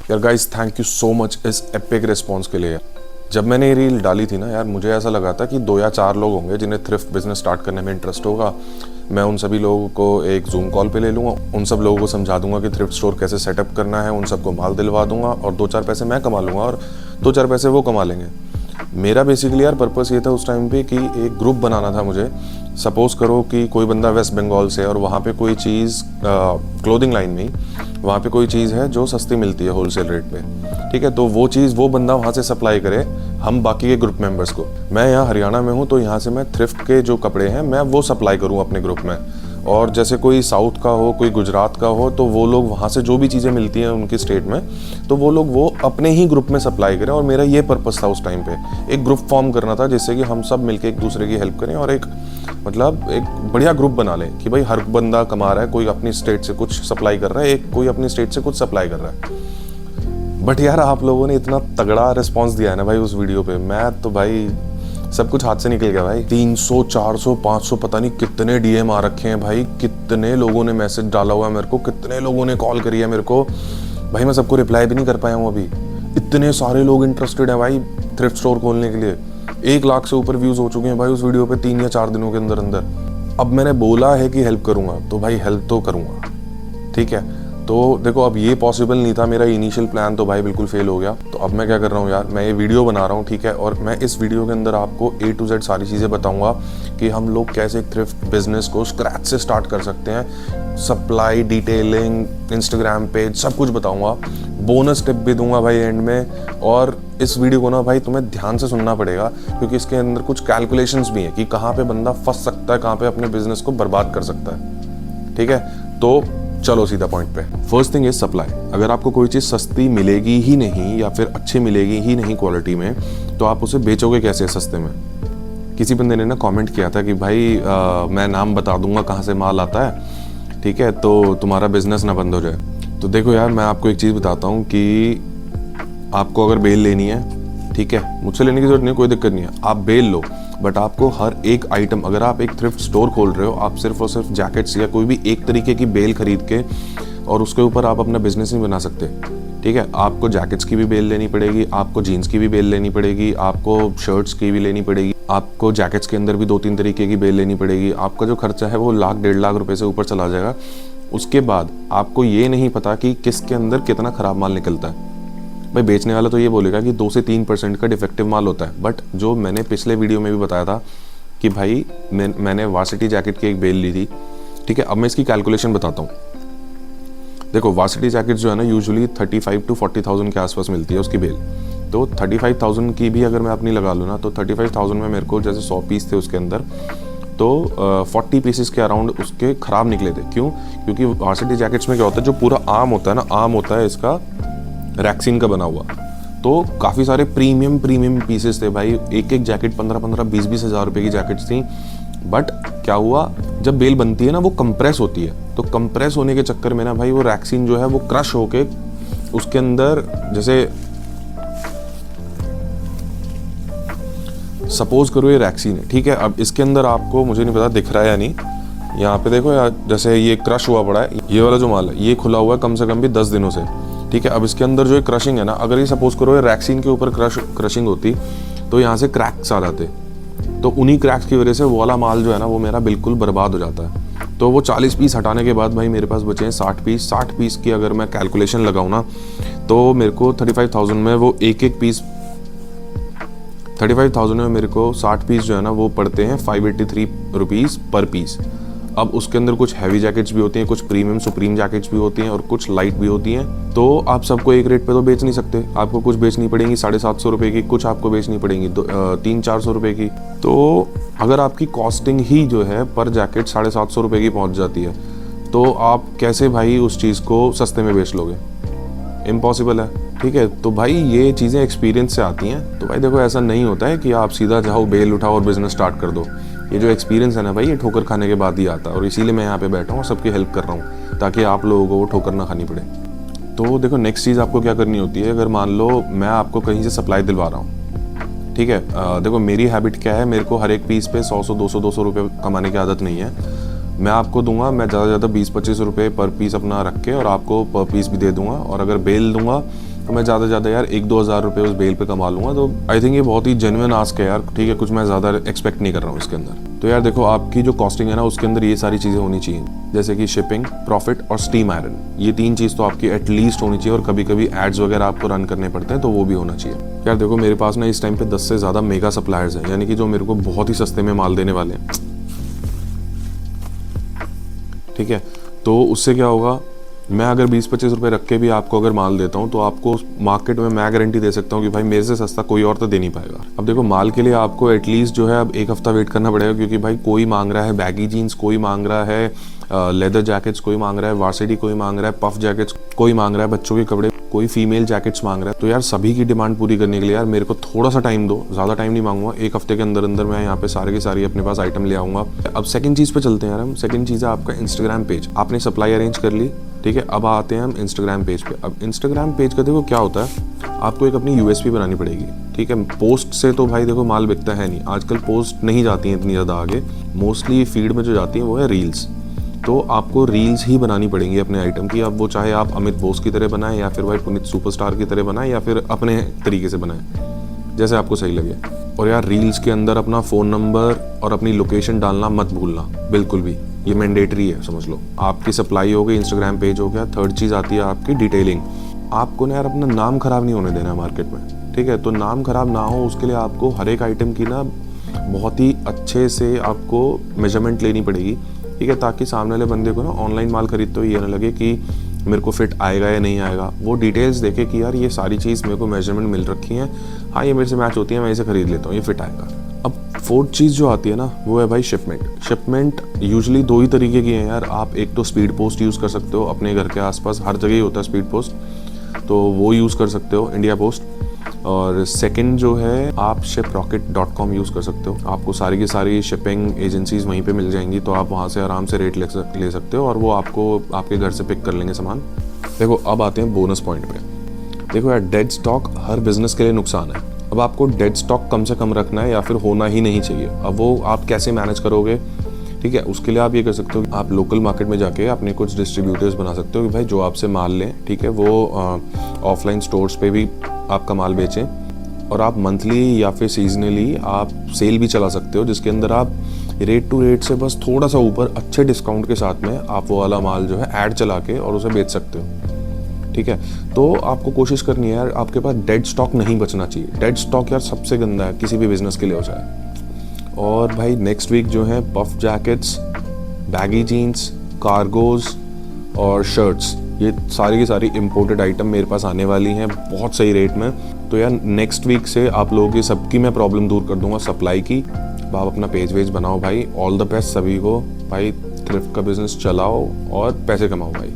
यार guys, thank you so much इस epic response के लिए। जब मैंने ये रील डाली थी ना यार, मुझे ऐसा लगा था कि 2 या 4 लोग होंगे जिन्हें थ्रिफ्ट बिजनेस स्टार्ट करने में इंटरेस्ट होगा। मैं उन सभी लोगों को एक जूम कॉल पे ले लूँगा, उन सब लोगों को समझा दूंगा कि थ्रिफ्ट स्टोर कैसे सेटअप करना है, उन सबको माल दिलवा दूंगा और 2-4 पैसे मैं कमा लूँगा और 2-4 पैसे वो कमा लेंगे। मेरा बेसिकली यार पर्पस ये था उस टाइम पे कि एक ग्रुप बनाना था मुझे। सपोज करो कि कोई बंदा वेस्ट बंगाल से और वहाँ पे कोई चीज़ क्लोथिंग लाइन में वहाँ पे कोई चीज़ है जो सस्ती मिलती है होलसेल रेट पे, ठीक है। तो वो चीज़ वो बंदा वहाँ से सप्लाई करे हम बाकी के ग्रुप मेंबर्स को। मैं यहाँ हरियाणा में हूँ तो यहाँ से मैं थ्रिफ्ट के जो कपड़े हैं मैं वो सप्लाई करूँ अपने ग्रुप में। और जैसे कोई साउथ का हो, कोई गुजरात का हो, तो वो लोग वहाँ से जो भी चीज़ें मिलती हैं उनकी स्टेट में, तो वो लोग वो अपने ही ग्रुप में सप्लाई करें। और मेरा ये पर्पस था उस टाइम पे, एक ग्रुप फॉर्म करना था जिससे कि हम सब मिलके एक दूसरे की हेल्प करें और एक बढ़िया ग्रुप बना लें कि भाई हर बंदा कमा रहा है, कोई अपनी स्टेट से कुछ सप्लाई कर रहा है, कोई अपनी स्टेट से कुछ सप्लाई कर रहा है। बट यार आप लोगों ने इतना तगड़ा रिस्पॉन्स दिया है ना भाई उस वीडियो पे, मैं तो भाई सब कुछ हाथ से निकल गया भाई। 300, 400, 500 पता नहीं कितने डीएम आ रखे हैं भाई, कितने लोगों ने मैसेज डाला हुआ है मेरे को, कितने लोगों ने कॉल करी है मेरे को भाई। मैं सबको रिप्लाई भी नहीं कर पाया हूँ अभी। इतने सारे लोग इंटरेस्टेड हैं भाई थ्रिफ्ट स्टोर खोलने के लिए। 1 लाख से ऊपर व्यूज हो चुके हैं भाई उस वीडियो पे 3 या 4 दिनों के अंदर अंदर। अब मैंने बोला है कि हेल्प करूंगा तो भाई हेल्प तो करूंगा, ठीक है। तो देखो अब ये पॉसिबल नहीं था, मेरा इनिशियल प्लान तो भाई बिल्कुल फेल हो गया। तो अब मैं क्या कर रहा हूँ यार, मैं ये वीडियो बना रहा हूँ, ठीक है। और मैं इस वीडियो के अंदर आपको A to Z सारी चीज़ें बताऊंगा कि हम लोग कैसे एक थ्रिफ्ट बिजनेस को स्क्रैच से स्टार्ट कर सकते हैं। सप्लाई, डिटेलिंग, इंस्टाग्राम पेज, सब कुछ बताऊंगा। बोनस टिप भी दूंगा भाई एंड में। और इस वीडियो को ना भाई तुम्हें ध्यान से सुनना पड़ेगा क्योंकि इसके अंदर कुछ कैलकुलेशंस भी हैं कि कहाँ पे बंदा फंस सकता है, कहाँ पे अपने बिजनेस को बर्बाद कर सकता है, ठीक है। तो चलो सीधा पॉइंट पे। First thing is supply. अगर आपको कोई चीज़ सस्ती मिलेगी ही नहीं या फिर अच्छी मिलेगी ही नहीं क्वालिटी में, तो आप उसे बेचोगे कैसे सस्ते में। किसी बंदे ने ना कमेंट किया था कि भाई मैं नाम बता दूंगा कहाँ से माल आता है, ठीक है, तो तुम्हारा बिजनेस ना बंद हो जाए। तो देखो यार मैं आपको एक चीज़ बताता हूँ कि आपको अगर बेल लेनी है, ठीक है, मुझसे लेने की जरूरत नहीं है, कोई दिक्कत नहीं है, आप बेल लो। बट आपको हर एक आइटम, अगर आप एक थ्रिफ्ट स्टोर खोल रहे हो, आप सिर्फ और सिर्फ जैकेट्स या कोई भी एक तरीके की बेल खरीद के और उसके ऊपर आप अपना बिजनेस नहीं बना सकते, ठीक है। आपको जैकेट्स की भी बेल लेनी पड़ेगी, आपको जीन्स की भी बेल लेनी पड़ेगी, आपको शर्ट्स की भी लेनी पड़ेगी, आपको जैकेट्स के अंदर भी 2-3 तरीके की बेल लेनी पड़ेगी। आपका जो खर्चा है वो 1-1.5 लाख रुपए से ऊपर चला जाएगा। उसके बाद आपको ये नहीं पता कि किसके अंदर कितना खराब माल निकलता है। भाई बेचने वाला तो ये बोलेगा कि 2 से 3% का डिफेक्टिव माल होता है। बट जो मैंने पिछले वीडियो में भी बताया था कि भाई मैंने वार्सिटी जैकेट की एक बेल ली थी, ठीक है। अब मैं इसकी कैलकुलेशन बताता हूँ। देखो वार्सिटी जैकेट जो है ना यूजुअली 35 to 40,000 के आसपास मिलती है उसकी बेल। तो 35,000 की भी अगर मैं अपनी लगा लूँ ना, तो 35,000 में मेरे को जैसे 100 पीस थे उसके अंदर, तो 40 पीसेस के अराउंड उसके ख़राब निकले थे। क्यों? क्योंकि वार्सिटी जैकेट्स में क्या होता है, जो पूरा आर्म होता है ना, आर्म होता है इसका रैक्सीन का बना हुआ। तो काफ़ी सारे प्रीमियम पीसेस थे भाई। एक जैकेट 15-15, 20-20 हज़ार रुपये की जैकेट्स थी। बट क्या हुआ, जब बेल बनती है ना वो कंप्रेस होती है, तो कंप्रेस होने के चक्कर में ना भाई वो रैक्सीन जो है वो क्रश होके उसके अंदर, जैसे सपोज करो ये रैक्सीन है, ठीक है। अब इसके अंदर आपको, मुझे नहीं पता दिख रहा है या नहीं, यहाँ पे देखो यार, जैसे ये क्रश हुआ पड़ा है, ये वाला जो माल है ये खुला हुआ है कम से कम भी 10 दिनों से, ठीक है। अब इसके अंदर जो क्रशिंग है ना, अगर ये सपोज करो ये रैक्सीन के ऊपर क्रशिंग होती तो यहाँ से क्रैक्स आ जाते, तो उन्हीं क्रैक्स की वजह से वो वाला माल जो है ना वो मेरा बिल्कुल बर्बाद हो जाता है। तो वो 40 पीस हटाने के बाद भाई मेरे पास बचे हैं 60 पीस। 60 पीस की अगर मैं कैलकुलेशन लगाऊँ ना, तो मेरे को 35,000 में वो एक पीस, 35,000 में मेरे को 60 पीस जो है ना वो पड़ते हैं 583 रुपीज़ पर पीस। अब उसके अंदर कुछ हैवी जैकेट्स भी होती हैं, कुछ प्रीमियम सुप्रीम जैकेट्स भी होती हैं और कुछ लाइट भी होती हैं। तो आप सबको एक रेट पे तो बेच नहीं सकते, आपको कुछ बेचनी पड़ेंगी 750 रुपये की, कुछ आपको बेचनी पड़ेंगी 300-400 रुपये की। तो अगर आपकी कॉस्टिंग ही जो है पर जैकेट 750 रुपये की पहुंच जाती है, तो आप कैसे भाई उस चीज़ को सस्ते में बेच लोगे? इम्पॉसिबल है, ठीक है। तो भाई ये चीज़ें एक्सपीरियंस से आती हैं। तो भाई देखो ऐसा नहीं होता है कि आप सीधा जाओ बेल उठाओ और बिजनेस स्टार्ट कर दो। ये जो एक्सपीरियंस है ना भाई, ये ठोकर खाने के बाद ही आता है। और इसीलिए मैं यहाँ पे बैठा हूँ और सबकी हेल्प कर रहा हूँ ताकि आप लोगों को वो ठोकर ना खानी पड़े। तो देखो नेक्स्ट चीज़ आपको क्या करनी होती है, अगर मान लो मैं आपको कहीं से सप्लाई दिलवा रहा हूँ, ठीक है। देखो मेरी हैबिट क्या है, मेरे को हर एक पीस पे 100 200 रुपये कमाने की आदत नहीं है। मैं आपको दूंगा, मैं ज़्यादा से ज़्यादा 20-25 रुपये पर पीस अपना रख के और आपको पर पीस भी दे दूंगा। और अगर बेल दूंगा तो मैं ज़्यादा से ज़्यादा यार 1-2 हज़ार रुपये उस बेल पे कमा लूँगा। तो आई थिंक ये बहुत ही जेन्युइन आस्क है यार, ठीक है, कुछ मैं ज़्यादा एक्सपेक्ट नहीं कर रहा हूँ इसके अंदर। तो यार देखो, आपकी जो कॉस्टिंग है ना उसके अंदर ये सारी चीज़ें होनी चाहिए, जैसे कि शिपिंग, प्रॉफिट और स्टीम आयरन। ये 3 चीज़ तो आपकी एटलीस्ट होनी चाहिए, और कभी कभी एड्स वगैरह आपको रन करने पड़ते हैं तो वो भी होना चाहिए। यार देखो, मेरे पास ना इस टाइम पे 10 से ज़्यादा मेगा सप्लायर्स हैं, यानी कि जो मेरे को बहुत ही सस्ते में माल देने वाले हैं, ठीक है। तो उससे क्या होगा, मैं अगर 20-25 रुपये रख के भी आपको अगर माल देता हूँ तो आपको मार्केट में मैं गारंटी दे सकता हूँ कि भाई मेरे से सस्ता कोई और तो दे नहीं पाएगा। अब देखो, माल के लिए आपको एटलीस्ट जो है अब 1 हफ्ता वेट करना पड़ेगा, क्योंकि भाई कोई मांग रहा है बैगी जीन्स, कोई मांग रहा है लेदर जैकेट्स, कोई मांग रहा है वार्सिटी, कोई मांग रहा है पफ जैकेट्स, कोई मांग रहा है बच्चों के कपड़े, कोई फीमेल जैकेट्स मांग रहा है। तो यार सभी की डिमांड पूरी करने के लिए यार मेरे को थोड़ा सा टाइम दो, ज़्यादा टाइम नहीं मांगूंगा, 1 हफ्ते के अंदर अंदर मैं यहाँ पे सारे की सारी अपने पास आइटम ले आऊँगा। अब सेकंड चीज़ पे चलते हैं यार हम। सेकंड चीज़ है आपका इंस्टाग्राम पेज। आपने सप्लाई अरेंज कर ली, ठीक है। अब आते हैं हम इंस्टाग्राम पेज पे। अब इंस्टाग्राम पेज का देखो क्या होता है, आपको एक अपनी यूएसपी बनानी पड़ेगी, ठीक है। पोस्ट से तो भाई देखो माल बिकता है नहीं, आजकल पोस्ट नहीं जाती हैं इतनी ज़्यादा आगे, मोस्टली फीड में जो जाती हैं वो है रील्स। तो आपको रील्स ही बनानी पड़ेंगी अपने आइटम की। अब वो चाहे आप अमित बोस की तरह बनाएं, या फिर भाई पुनीत सुपरस्टार की तरह बनाएं, या फिर अपने तरीके से बनाएं, जैसे आपको सही लगे। और यार रील्स के अंदर अपना फ़ोन नंबर और अपनी लोकेशन डालना मत भूलना, बिल्कुल भी, ये मैंडेटरी है, समझ लो। आपकी सप्लाई हो गई, इंस्टाग्राम पेज हो गया। थर्ड चीज़ आती है आपकी डिटेलिंग। आपको ना यार अपना नाम खराब नहीं होने देना मार्केट में, ठीक है। तो नाम खराब ना हो उसके लिए आपको हर एक आइटम की ना बहुत ही अच्छे से आपको मेजरमेंट लेनी पड़ेगी, ठीक है, ताकि सामने वाले बंदे को ना ऑनलाइन माल खरीदते हुए ये ना लगे कि मेरे को फिट आएगा या नहीं आएगा। वो डिटेल्स देखे कि यार ये सारी चीज़ मेरे को मेजरमेंट मिल रखी है, हाँ ये मेरे से मैच होती है, मैं इसे खरीद लेता हूँ, ये फिट आएगा। अब फोर्थ चीज़ जो आती है ना वो है भाई शिपमेंट। शिपमेंट यूजुअली 2 ही तरीके की हैं यार। आप एक तो स्पीड पोस्ट यूज़ कर सकते हो, अपने घर के आसपास हर जगह ही होता है स्पीड पोस्ट, तो वो यूज़ कर सकते हो, इंडिया पोस्ट। और सेकंड जो है आप shiprocket.com यूज़ कर सकते हो। आपको सारी की सारी शिपिंग एजेंसीज वहीं पे मिल जाएंगी, तो आप वहाँ से आराम से रेट ले सकते हो, और वो आपको आपके घर से पिक कर लेंगे सामान। देखो अब आते हैं बोनस पॉइंट पे। देखो यार, डेड स्टॉक हर बिजनेस के लिए नुकसान है। अब आपको डेड स्टॉक कम से कम रखना है, या फिर होना ही नहीं चाहिए। अब वो आप कैसे मैनेज करोगे, ठीक है, उसके लिए आप ये कर सकते हो, आप लोकल मार्केट में जाके अपने कुछ डिस्ट्रीब्यूटर्स बना सकते हो कि भाई जो आपसे माल लें, ठीक है, वो ऑफलाइन स्टोर्स पे भी आपका माल बेचें, और आप मंथली या फिर सीजनली आप सेल भी चला सकते हो, जिसके अंदर आप रेट टू रेट से बस थोड़ा सा ऊपर अच्छे डिस्काउंट के साथ में आप वो वाला माल जो है ऐड चला के और उसे बेच सकते हो, ठीक है। तो आपको कोशिश करनी है यार, आपके पास डेड स्टॉक नहीं बचना चाहिए। डेड स्टॉक यार सबसे गंदा है, किसी भी बिजनेस के लिए हो जाए। और भाई नेक्स्ट वीक जो है puff jackets, baggy jeans, cargos और शर्ट्स, ये सारी की सारी इम्पोर्टेड आइटम मेरे पास आने वाली हैं बहुत सही रेट में। तो यार नेक्स्ट वीक से आप लोगों की सबकी मैं प्रॉब्लम दूर कर दूंगा सप्लाई की। आप अपना पेज वेज बनाओ भाई। ऑल द बेस्ट सभी को भाई, थ्रिफ्ट का बिजनेस चलाओ और पैसे कमाओ भाई।